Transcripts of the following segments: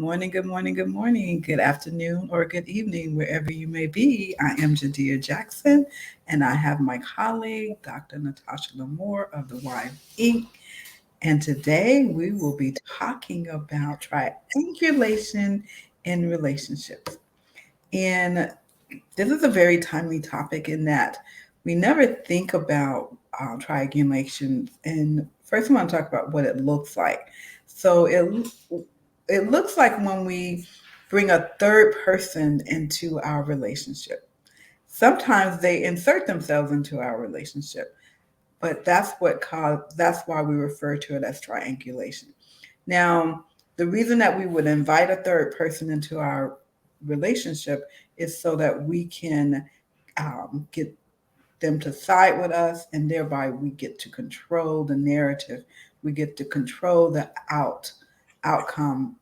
morning, good morning, good morning, good afternoon, or good evening, wherever you may be. I am JaiDei Jackson, and I have my colleague, Dr. Natasha Lamore of the Wife Inc. And today we will be talking about triangulation in relationships. And this is a very timely topic in that we never think about triangulation. And first, I want to talk about what it looks like. So it looks like when we bring a third person into our relationship. Sometimes they insert themselves into our relationship, but that's why we refer to it as triangulation. Now, the reason that we would invite a third person into our relationship is so that we can get them to side with us, and thereby we get to control the narrative. We get to control the outcome.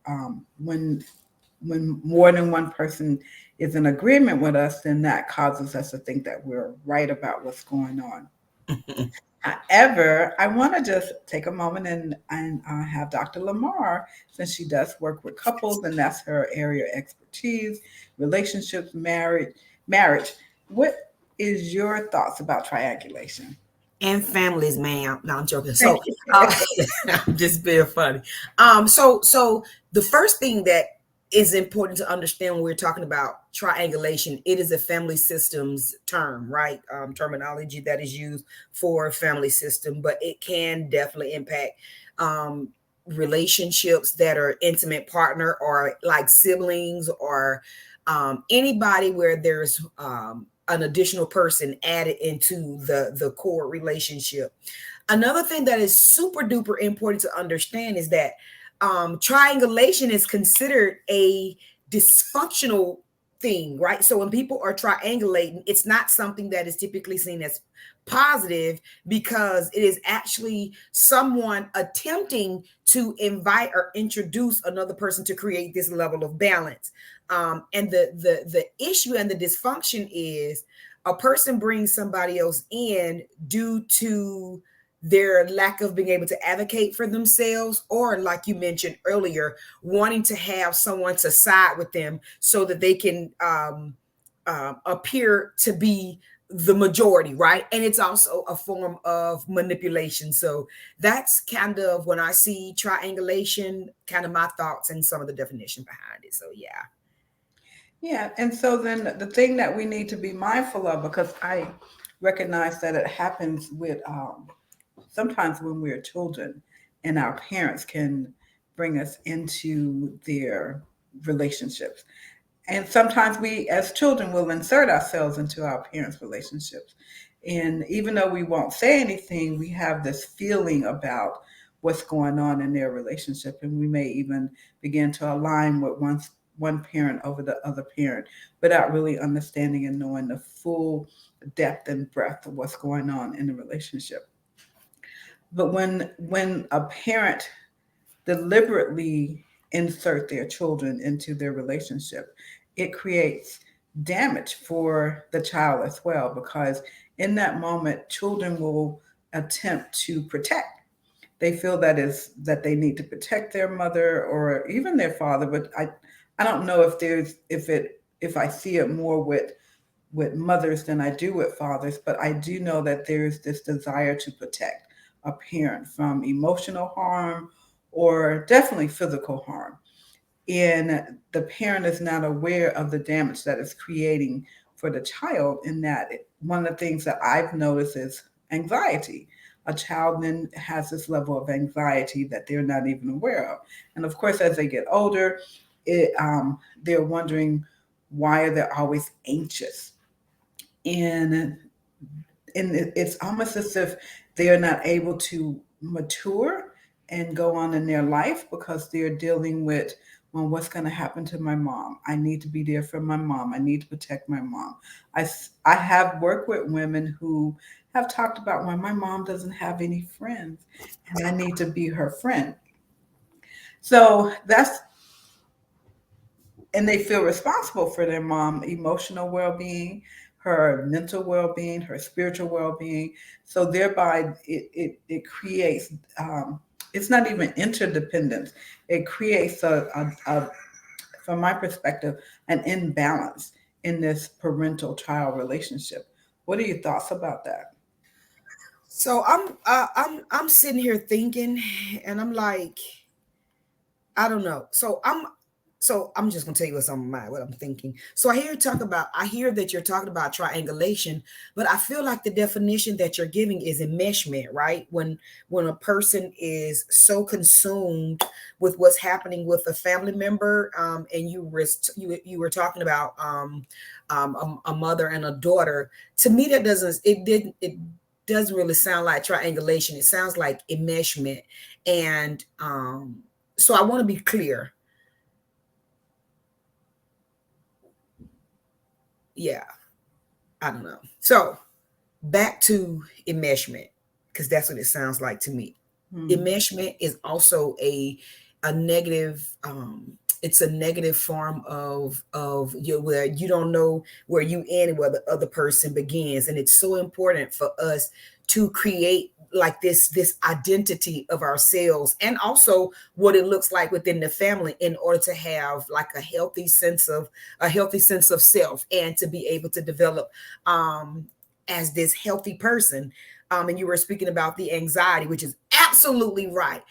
When more than one person is in agreement with us, then that causes us to think that we're right about what's going on. However, I want to just take a moment and have Dr. Lamar, since she does work with couples and that's her area of expertise, relationships, marriage. What is your thoughts about triangulation? And families, ma'am. No, I'm joking. Thank So, you. I'm just being funny. So the first thing that is important to understand when we're talking about triangulation, it is a family systems term, right? Terminology that is used for a family system, but it can definitely impact um, relationships that are intimate partner or like siblings or anybody where there's an additional person added into the core relationship. Another thing that is super duper important to understand is that triangulation is considered a dysfunctional thing, right? So when people are triangulating, it's not something that is typically seen as positive because it is actually someone attempting to invite or introduce another person to create this level of balance. And the issue and the dysfunction is a person brings somebody else in due to their lack of being able to advocate for themselves, or like you mentioned earlier, wanting to have someone to side with them so that they can appear to be the majority, right? And it's also a form of manipulation. So that's kind of when I see triangulation, kind of my thoughts and some of the definition behind it. So yeah. Yeah, and so then the thing that we need to be mindful of, because I recognize that it happens with sometimes when we're children, and our parents can bring us into their relationships. And sometimes we, as children, will insert ourselves into our parents' relationships. And even though we won't say anything, we have this feeling about what's going on in their relationship. And we may even begin to align with one parent over the other parent without really understanding and knowing the full depth and breadth of what's going on in the relationship. But when a parent deliberately insert their children into their relationship, it creates damage for the child as well, because in that moment children will attempt to protect. They feel that they need to protect their mother or even their father, but I don't know if I see it more with mothers than I do with fathers, but I do know that there's this desire to protect a parent from emotional harm or definitely physical harm. And the parent is not aware of the damage that it's creating for the child, in that one of the things that I've noticed is anxiety. A child then has this level of anxiety that they're not even aware of. And of course, as they get older, they're wondering why they're always anxious. And it's almost as if they are not able to mature and go on in their life because they're dealing with, well, what's going to happen to my mom? I need to be there for my mom. I need to protect my mom. I have worked with women who have talked about when my mom doesn't have any friends and I need to be her friend. So that's, and they feel responsible for their mom emotional well-being, her mental well-being, her spiritual well-being. So thereby it creates, it's not even interdependence. It creates from my perspective, an imbalance in this parental child relationship. What are your thoughts about that? So I'm sitting here thinking, and I'm like, I don't know. So I'm just gonna tell you what's on my mind, what I'm thinking. So I hear that you're talking about triangulation, but I feel like the definition that you're giving is enmeshment, right? When a person is so consumed with what's happening with a family member, and you were talking about a mother and a daughter. To me, it doesn't really sound like triangulation. It sounds like enmeshment, and so I want to be clear. Yeah, I don't know. So back to enmeshment, because that's what it sounds like to me. Hmm. Enmeshment is also a negative. It's a negative form of you, where you don't know where you end and where the other person begins, and it's so important for us to create like this identity of ourselves, and also what it looks like within the family, in order to have like a healthy sense of self, and to be able to develop as this healthy person. And you were speaking about the anxiety, which is absolutely right.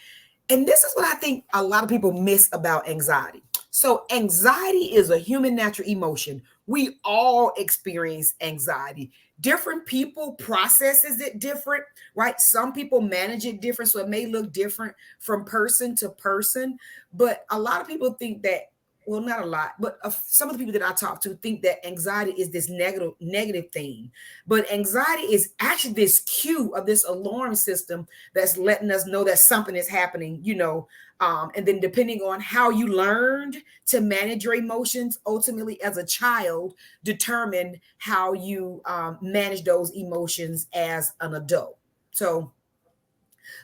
And this is what I think a lot of people miss about anxiety. So, anxiety is a human natural emotion. We all experience anxiety. Different people processes it different, right? Some people manage it different, so it may look different from person to person. But a lot of people think that, well, not a lot, but some of the people that I talk to think that anxiety is this negative thing. But anxiety is actually this cue of this alarm system that's letting us know that something is happening, and then depending on how you learned to manage your emotions, ultimately as a child, determine how you manage those emotions as an adult. So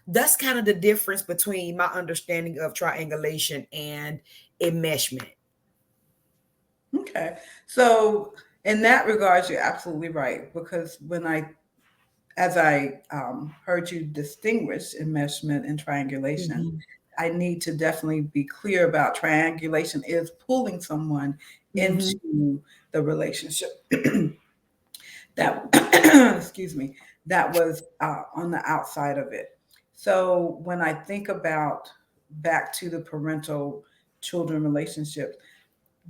that's kind of the difference between my understanding of triangulation and enmeshment. Okay. So in that regards, you're absolutely right. Because as I heard you distinguish enmeshment and triangulation, Mm-hmm. I need to definitely be clear about triangulation is pulling someone Mm-hmm. into the relationship that, excuse me, that was on the outside of it. So when I think about back to the parental children relationship,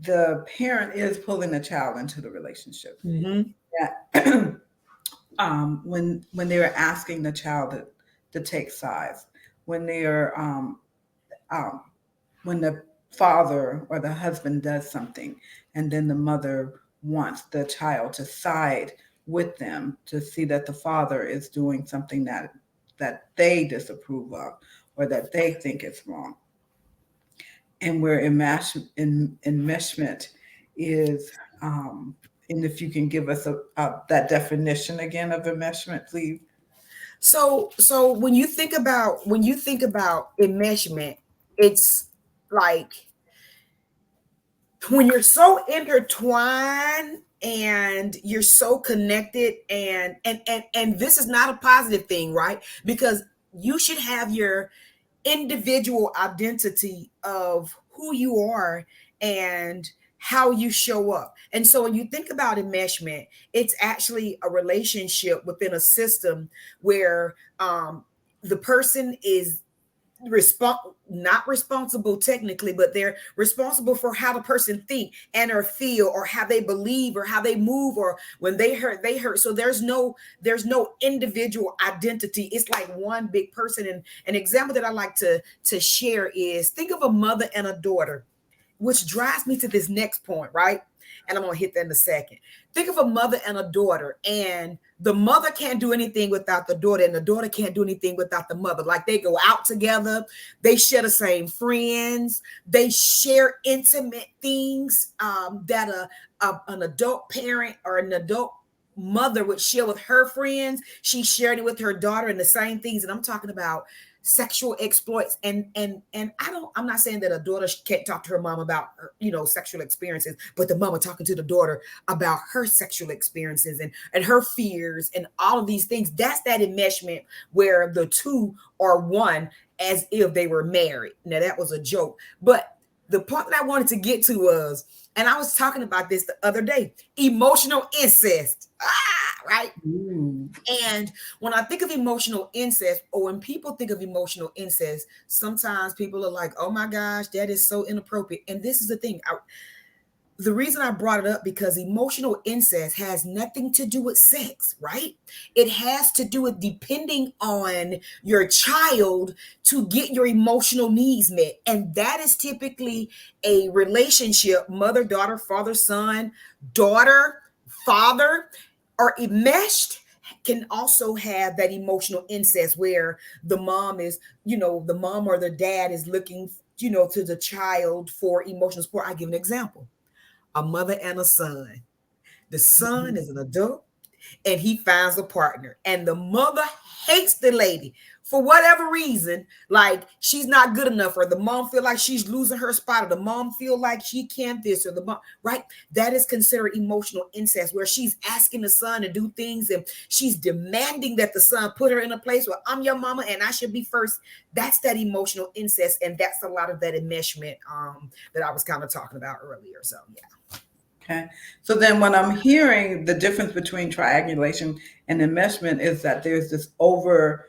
the parent is pulling the child into the relationship. Mm-hmm. Yeah. When they are asking the child to take sides, when they're um, when the father or the husband does something, and then the mother wants the child to side with them to see that the father is doing something that they disapprove of or that they think is wrong, and where enmeshment is. And if you can give us that definition again of enmeshment, please. So when you think about enmeshment, it's like when you're so intertwined and you're so connected, and this is not a positive thing, right? Because you should have your individual identity of who you are and how you show up. And so when you think about enmeshment, it's actually a relationship within a system where the person is respon not responsible technically, but they're responsible for how the person think and or feel, or how they believe, or how they move, or when they hurt. So there's no individual identity. It's like one big person. And an example that I like to share is, think of a mother and a daughter, which drives me to this next point, right? And I'm gonna hit that in a second. Think of a mother and a daughter, and the mother can't do anything without the daughter, and the daughter can't do anything without the mother. Like, they go out together, they share the same friends, they share intimate things that an adult parent or an adult mother would share with her friends. She shared it with her daughter, and the same things. And I'm talking about sexual exploits. And I'm not saying that a daughter can't talk to her mom about her, sexual experiences, but the mama talking to the daughter about her sexual experiences and her fears and all of these things. That's that enmeshment, where the two are one, as if they were married. Now, that was a joke, but the point that I wanted to get to was, and I was talking about this the other day, emotional incest. Right? Ooh. And when I think of emotional incest, or when people think of emotional incest, sometimes people are like, oh my gosh, that is so inappropriate. And this is the thing. The reason I brought it up, because emotional incest has nothing to do with sex, right? It has to do with depending on your child to get your emotional needs met. And that is typically a relationship, mother, daughter, father, son, daughter, father, are enmeshed. Can also have that emotional incest where the mom is, the mom or the dad is looking, to the child for emotional support. I give an example: a mother and a son. The son is an adult and he finds a partner, and the mother hates the lady for whatever reason, like she's not good enough, or the mom feel like she's losing her spot, or the mom feel like she can't this, or the mom, right? That is considered emotional incest, where she's asking the son to do things and she's demanding that the son put her in a place where I'm your mama and I should be first. That's that emotional incest, and that's a lot of that enmeshment that I was kind of talking about earlier. So yeah. Okay. So then when I'm hearing the difference between triangulation and enmeshment is that there's this over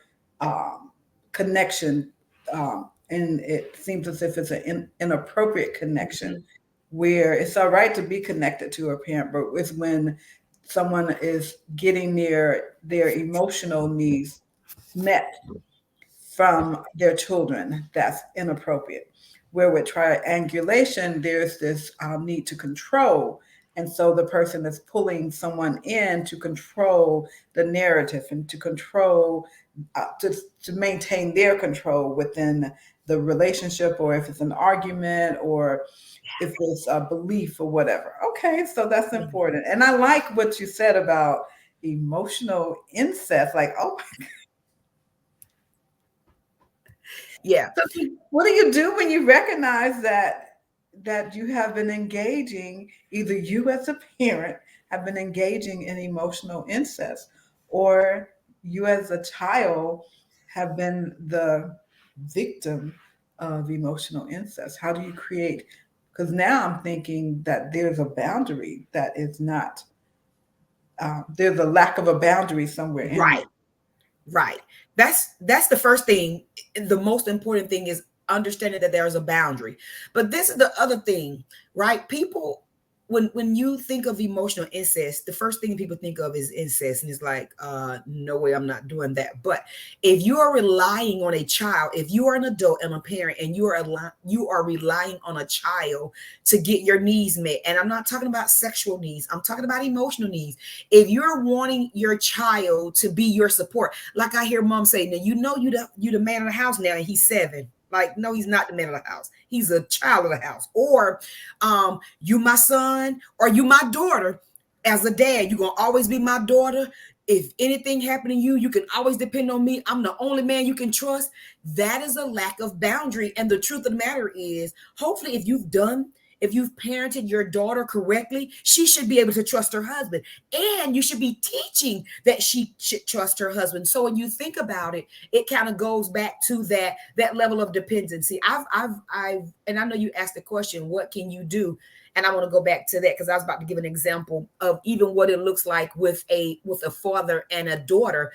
connection, and it seems as if it's an inappropriate connection where it's all right to be connected to a parent, but it's when someone is getting their emotional needs met from their children that's inappropriate. Where with triangulation, there's this need to control. And so the person is pulling someone in to control the narrative and to control, to maintain their control within the relationship, or if it's an argument, or if it's a belief or whatever. Okay, so that's important. And I like what you said about emotional incest. Like, oh, Yeah. so what do you do when you recognize that you have been engaging, either you as a parent have been engaging in emotional incest, or you as a child have been the victim of emotional incest? How do you create? Because now I'm thinking that there's a boundary that is not, there's a lack of a boundary somewhere in there. Right. Right. That's the first thing. The most important thing is understanding that there's a boundary. But this is the other thing, right? People, when you think of emotional incest, the first thing people think of is incest, and it's like, no way, I'm not doing that. But if you are relying on a child, if you are an adult and a parent, and you are relying on a child to get your needs met, and I'm not talking about sexual needs, I'm talking about emotional needs. If you're wanting your child to be your support, like I hear mom say, now you the man of the house now, and he's 7. Like, no, he's not the man of the house. He's a child of the house. Or you my son, or you my daughter. As a dad, you're gonna always be my daughter. If anything happened to you, you can always depend on me. I'm the only man you can trust. That is a lack of boundary. And the truth of the matter is, hopefully, if you've parented your daughter correctly, she should be able to trust her husband. And you should be teaching that she should trust her husband. So when you think about it, it kind of goes back to that level of dependency. I've and I know you asked the question, what can you do? And I want to go back to that, because I was about to give an example of even what it looks like with a father and a daughter,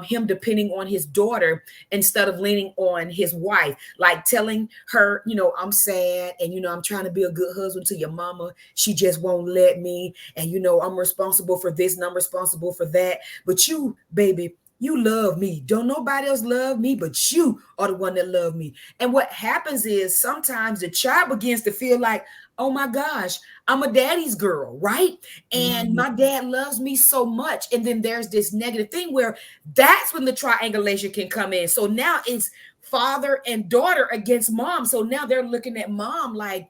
him depending on his daughter instead of leaning on his wife, like telling her, I'm sad, and I'm trying to be a good husband to your mama. She just won't let me, and I'm responsible for this and I'm responsible for that. But you, baby, you love me. Don't nobody else love me, but you are the one that love me. And what happens is sometimes the child begins to feel like, oh my gosh, I'm a daddy's girl, right? And Mhm. my dad loves me so much. And then there's this negative thing where that's when the triangulation can come in. So now it's father and daughter against mom. So now they're looking at mom like,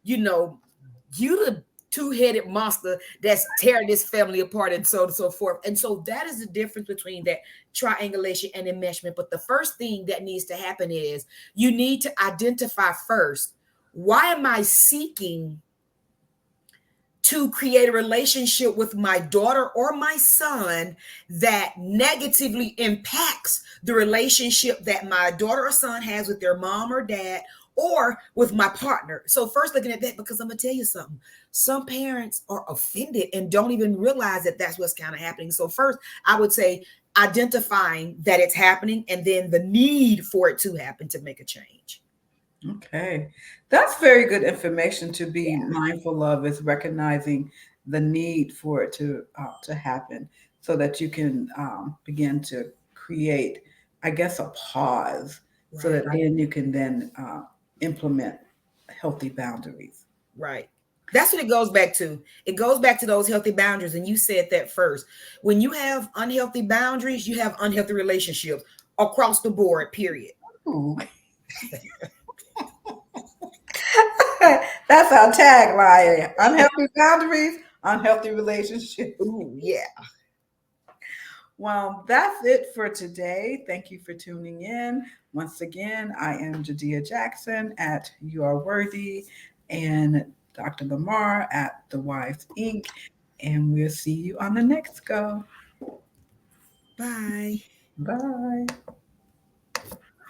you the two-headed monster that's tearing this family apart, and so on and so forth. And so that is the difference between that triangulation and enmeshment. But the first thing that needs to happen is you need to identify first, why am I seeking to create a relationship with my daughter or my son that negatively impacts the relationship that my daughter or son has with their mom or dad, or with my partner. So first looking at that, because I'm gonna tell you something. Some parents are offended and don't even realize that that's what's kind of happening. So first, I would say identifying that it's happening and then the need for it to happen to make a change. Okay. That's very good information to be Yeah, mindful of, is recognizing the need for it to happen so that you can begin to create, I guess, a pause so right, that then you can then implement healthy boundaries. right. That's what it goes back to. It goes back to those healthy boundaries. And you said that first. When you have unhealthy boundaries, you have unhealthy relationships across the board, period. Ooh. That's our tagline. Unhealthy boundaries, unhealthy relationships. Ooh, yeah. Well, that's it for today. Thank you for tuning in. Once again, I am Jadea Jackson at You Are Worthy and Dr. Lamar at The Wives Inc. And we'll see you on the next go. Bye. Bye.